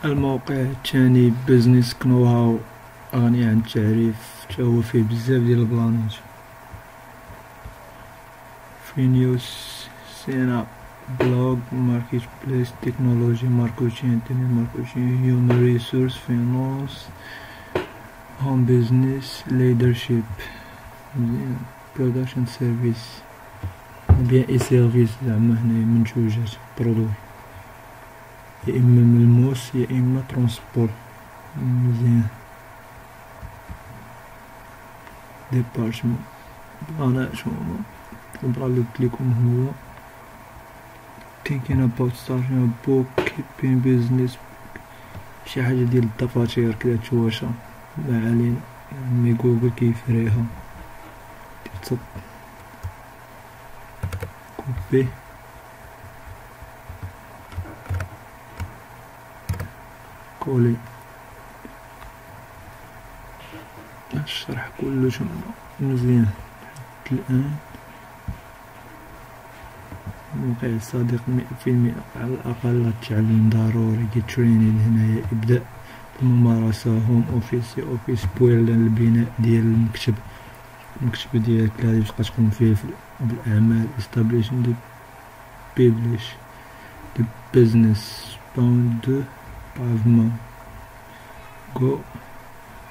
الموقع الثاني بزنس نو هاو، غني عن التعريف، تا هو فيه بزاف ديال البلانات. في نيوز سينا بلوغ ماركت بليس تكنولوجي ماركتين انترنت ماركتين هيومن ريسورس فينانس هوم بيزنس ليدرشيب مزيان برودكشن سيرفيس بيان اي سيرفيس زعما هنايا منتوجات برودوي يا اما ملموس يا اما ترونسبور مزيان ديبارتمون بلانات هما البلان لي قلت لكم هو thinking about starting a bookkeeping business شي حاجة ديال الدفاتر كدا تواشا ما علينا مي جوجل كيفريها تصب كوبي كولي الشرح كلش مزيان. الآن موقع صديق 100% على الأقل التعليم ضروري كيتريني هنايا إبداء الممارسة هوم أوفيس أوفيس بويل البناء ديال المكتب ديالك اللي تبقى تقوم فيه بالأعمال establishing the publish the business bound the pavement go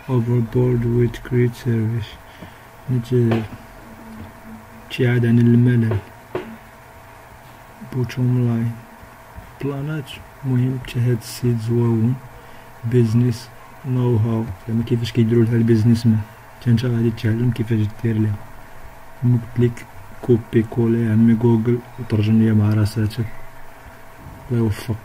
overboard with great service ابتعاد عن الملل بوتوم لاين بلانات مهم حتى هاد السيت زواون بيزنس نو هاو زعما كيفاش كيديروا لها البيزنس مان حتى نتا غادي تتعلم كيفاش دير ليها. كما قلت لك كوبي كولي عمي جوجل وترجم ليا مع راساتك. الله يوفق.